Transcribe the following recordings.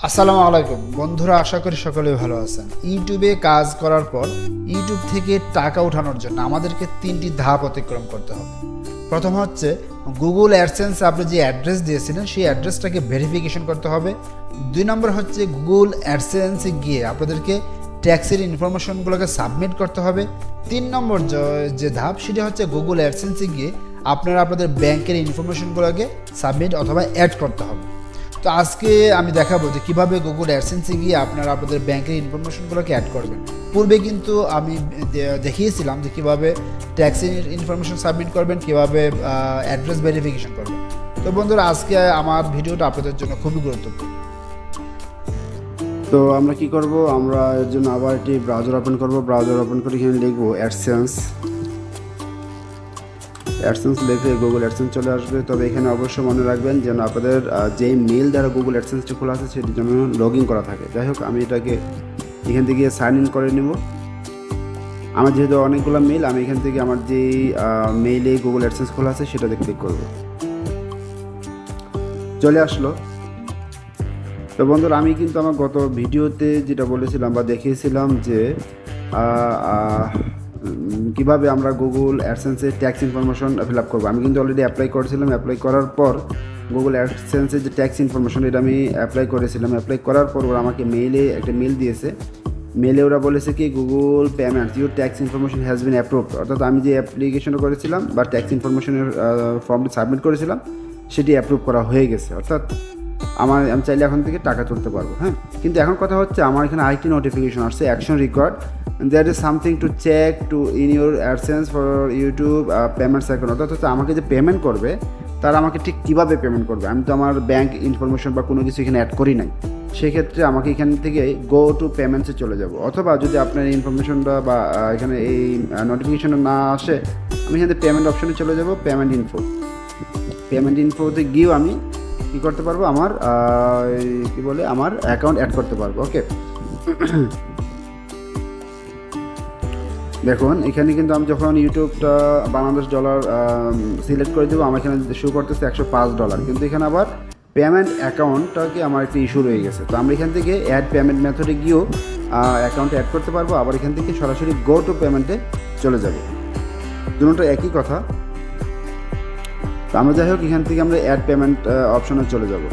আসসালামু আলাইকুম বন্ধুরা, আশা করি সকলেই ভালো আছেন। ইউটিউবে কাজ করার পর ইউটিউব থেকে টাকা ওঠানোর জন্য আমাদেরকে তিনটি ধাপ অতিক্রম করতে হবে। প্রথম হচ্ছে গুগল অ্যাডসেন্স আপনি যে অ্যাড্রেস দিয়েছিলেন সেই অ্যাড্রেসটাকে ভেরিফিকেশন করতে হবে। 2 নম্বর হচ্ছে গুগল অ্যাডসেন্সে গিয়ে আপনাদেরকে ট্যাক্সের ইনফরমেশনগুলোকে সাবমিট করতে হবে। 3 নম্বর যে ধাপ সেটা হচ্ছে গুগল অ্যাডসেন্সে গিয়ে আপনারা আপনাদের ব্যাংকের ইনফরমেশনগুলোকে সাবমিট অথবা অ্যাড করতে হবে। তো আজকে আমি দেখাবো যে কীভাবে গুগল অ্যাডসেন্সে গিয়ে আপনারা আপনাদের ব্যাংকের ইনফরমেশনগুলোকে অ্যাড করবেন। পূর্বে কিন্তু আমি দেখিয়েছিলাম যে কীভাবে ট্যাক্সের ইনফরমেশন সাবমিট করবেন, কীভাবে অ্যাড্রেস ভেরিফিকেশন করবেন। তো বন্ধুরা, আজকে আমার ভিডিওটা আপনাদের জন্য খুবই গুরুত্বপূর্ণ। তো আমরা কি করব, আমরা এর জন্য আবার একটি ব্রাউজার ওপেন করব। ব্রাউজার ওপেন করে এখানে লিখবো অ্যাডসেন্স লিখে গুগল অ্যাডসেন্স চলে আসবে। তবে এখানে অবশ্যই মনে রাখবেন যেন আপনাদের যে মেল দ্বারা গুগল অ্যাডসেন্সটি খোলা আছে সেটির জন্য লগ ইন করা থাকে। যাই হোক, আমি এটাকে এখান থেকে সাইন ইন করে নেব। আমার যেহেতু অনেকগুলো মেল, আমি এখান থেকে আমার যে মেইলে গুগল অ্যাডসেন্স খোলা আছে সেটাতে ক্লিক করব। চলে আসলো। তো বন্ধুরা, আমি কিন্তু আমার গত ভিডিওতে যেটা বলেছিলাম বা দেখিয়েছিলাম যে কীভাবে আমরা গুগল অ্যাডসেন্সের ট্যাক্স ইনফরমেশন ফিল আপ করবো। আমি কিন্তু অলরেডি অ্যাপ্লাই করেছিলাম। অ্যাপ্লাই করার পর গুগল অ্যাডসেন্সের যে ট্যাক্স ইনফরমেশন এটা আমি অ্যাপ্লাই করেছিলাম। অ্যাপ্লাই করার পর ওরা আমাকে মেইলে একটা মেল দিয়েছে। মেলে ওরা বলেছে কি, Google payments your tax information has been approved. অর্থাৎ আমি যে অ্যাপ্লিকেশনটা করেছিলাম বা ট্যাক্স ইনফরমেশনের ফর্মটি সাবমিট করেছিলাম সেটি অ্যাপ্রুভ করা হয়ে গেছে। অর্থাৎ আমি চাইলে এখন থেকে টাকা তুলতে পারবো। হ্যাঁ, কিন্তু এখন কথা হচ্ছে আমার এখানে আরেকটি নোটিফিকেশন আসছে, action required, that is something to check to in your AdSense for YouTube payments account. অর্থাৎ হচ্ছে আমাকে যে পেমেন্ট করবে তারা আমাকে ঠিক কীভাবে পেমেন্ট করবে। আমি তো আমার ব্যাঙ্ক ইনফরমেশন বা কোনো কিছু এখানে অ্যাড করি নাই। সেক্ষেত্রে আমাকে এখান থেকে গো টু পেমেন্টসে চলে যাব। অথবা যদি আপনার এই ইনফরমেশনটা বা এখানে এই নোটিফিকেশনটা না আসে, আমি এখানে পেমেন্ট অপশনে চলে যাব। পেমেন্ট ইনফোতে গিয়েও আমি কী করতে পারবো, আমার আমার অ্যাকাউন্ট অ্যাড করতে পারবো। ওকে, দেখুন এখানে কিন্তু আমি যখন ইউটিউবটা বাংলাদেশ ডলার সিলেক্ট করে দেবো, আমার এখানে শো করতেছে $105, কিন্তু এখানে আবার পেমেন্ট অ্যাকাউন্টটাকে আমার একটা ইস্যু রয়ে গেছে। তো আমরা এখান থেকে অ্যাড পেমেন্ট মেথডে গিয়েও অ্যাকাউন্টে অ্যাড করতে পারবো, আবার এখান থেকে সরাসরি গো টু পেমেন্টে চলে যাবে। দুটোটা একই কথা। তো আমরা যাই হোক, এখান থেকে আমরা অ্যাড পেমেন্ট অপশনে চলে যাব।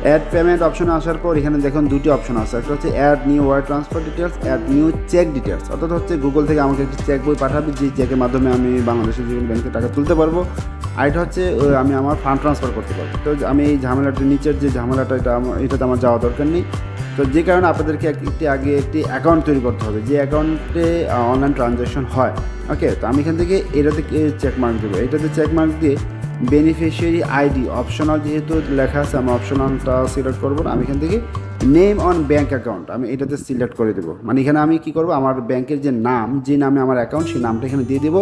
অ্যাড পেমেন্ট অপশনে আসার পর এখানে দেখুন দুটি অপশন আছে। একটা হচ্ছে add new wire transfer details, add new check details. অর্থাৎ হচ্ছে গুগল থেকে আমাকে একটি চেক বই পাঠাবে, যে চেকের মাধ্যমে আমি বাংলাদেশের যে ব্যাংকে টাকা তুলতে পারবো। আর এটা হচ্ছে আমি আমার ফান্ড ট্রান্সফার করতে পারবো। তো আমি এই ঝামেলাটা, নিচের যে ঝামেলাটা, এটাতে আমার যাওয়া দরকার নেই। তো যে কারণে আপনাদেরকে আগে একটি অ্যাকাউন্ট তৈরি করতে হবে, যে অ্যাকাউন্টে অনলাইন ট্রানজ্যাকশন হয়। ওকে, তো আমি এখান থেকে এটাতে চেক মার্ক দেবো। এটাতে চেক মার্ক দিয়ে বেনিফিশিয়ারি আইডি অপশনাল যেহেতু লেখা আছে, আমি অপশনালটা সিলেক্ট করবো না। আমি এখান থেকে নেম অন ব্যাঙ্ক অ্যাকাউন্ট আমি এটাতে সিলেক্ট করে দেবো। মানে এখানে আমি কী করবো, আমার ব্যাংকের যে নাম, যে নামে আমার অ্যাকাউন্ট সেই নামটা এখানে দিয়ে দেবো।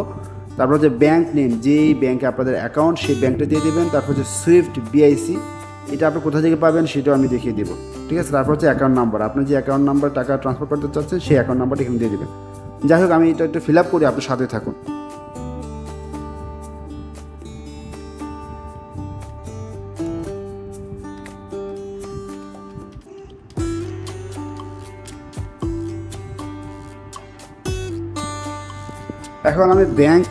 তারপর হচ্ছে ব্যাঙ্ক নেম, যেই ব্যাঙ্কে আপনাদের অ্যাকাউন্ট সেই ব্যাঙ্কটা দিয়ে দেবেন। তারপর হচ্ছে সুইফট বিআইসি, এটা আপনি কোথা থেকে পাবেন সেটাও আমি দেখিয়ে দেবো। ঠিক আছে, তারপর হচ্ছে অ্যাকাউন্ট নাম্বার, আপনি যে অ্যাকাউন্ট নাম্বার টাকা ট্রান্সফার করতে চাচ্ছেন সেই অ্যাকাউন্ট নাম্বারটা এখানে দিয়ে দেবেন। যাই হোক, আমি এটা একটু ফিল আপ করি, আপনার সাথে থাকুন। এখন আমি ব্যাঙ্ক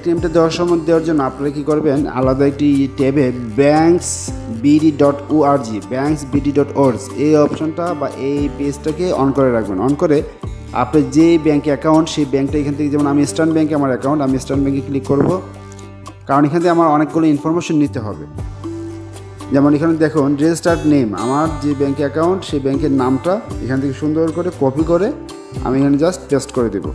নেমটা দেওয়ার জন্য আপনারা কী করবেন, আলাদা একটি ট্যাবে banksbd.org এই অপশনটা বা এই পেজটাকে অন করে রাখবেন। অন করে আপনার যে ব্যাঙ্কে অ্যাকাউন্ট সেই ব্যাঙ্কটা এখান থেকে, যেমন আমি ইস্টার্ন ব্যাঙ্কে আমার অ্যাকাউন্ট, আমি ইস্টার্ন ব্যাঙ্কে ক্লিক করব, কারণ এখান থেকে আমার অনেকগুলো ইনফরমেশন নিতে হবে। যেমন এখানে দেখুন রেজিস্টার্ড নেম, আমার যে ব্যাঙ্কে অ্যাকাউন্ট সেই ব্যাঙ্কের নামটা এখান থেকে সুন্দর করে কপি করে আমি এখানে জাস্ট পেস্ট করে দেবো।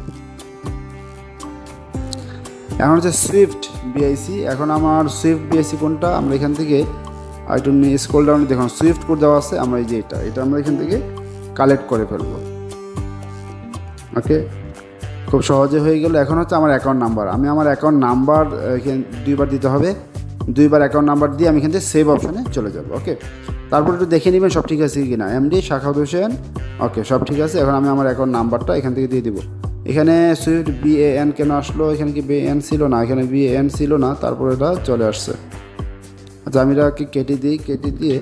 এখন হচ্ছে সুইফট বিআইসি। এখন আমার সুইফট বিআইসি কোনটা, আমরা এখান থেকে একটু স্ক্রল ডাউনে দেখুন সুইফট কোড দেওয়া আছে। আমরা এই যে এটা আমরা এখান থেকে কালেক্ট করে ফেলবো। ওকে, খুব সহজে হয়ে গেল। এখন হচ্ছে আমার অ্যাকাউন্ট নাম্বার, আমি আমার অ্যাকাউন্ট নাম্বার এখানে 2বার দিতে হবে। 2বার অ্যাকাউন্ট নাম্বার দিয়ে আমি এখান থেকে সেভ অপশানে চলে যাব। ওকে, তারপর একটু দেখে নেবেন সব ঠিক আছে কি না। এমডি শাখাউত হোসেন, ওকে সব ঠিক আছে। এখন আমি আমার অ্যাকাউন্ট নাম্বারটা এখান থেকে দিয়ে দেবো। এখানে সুইফট BAN কেন আসলো, এখানে কি BAN ছিল না, এখানে BAN ছিল না, তারপর এটা চলে আসছে। আচ্ছা, আমি এটাকে কেটে দিয়ে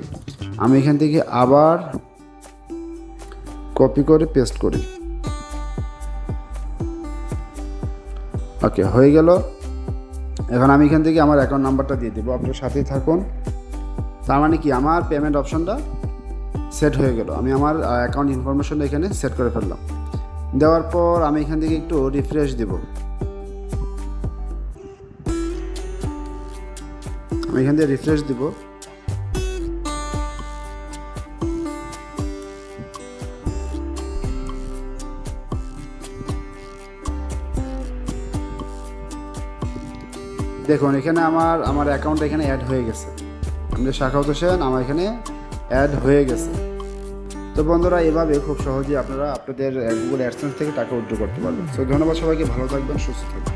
আমি এখান থেকে আবার কপি করে পেস্ট করি। ওকে, হয়ে গেল। এখন আমি এখান থেকে আমার অ্যাকাউন্ট নাম্বারটা দিয়ে দেবো, আপনার সাথেই থাকুন। তার মানে কি আমার পেমেন্ট অপশনটা সেট হয়ে গেল, আমি আমার অ্যাকাউন্ট ইনফরমেশনটা এখানে সেট করে ফেললাম। দেওয়ার পর আমি এখান থেকে একটু রিফ্রেশ দেব। আমি এখান থেকে রিফ্রেশ দিব। দেখুন এখানে আমার অ্যাকাউন্ট এখানে অ্যাড হয়ে গেছে, আমাদের শাখাওয়াত হোসেন আমার এখানে অ্যাড হয়ে গেছে। তো বন্ধুরা, এভাবে খুব সহজেই আপনারা আপনাদের গুগল অ্যাডসেন্স থেকে টাকা উইথড্র করতে পারবেন। তো ধন্যবাদ সবাইকে, ভালো থাকবেন, সুস্থ থাকবেন।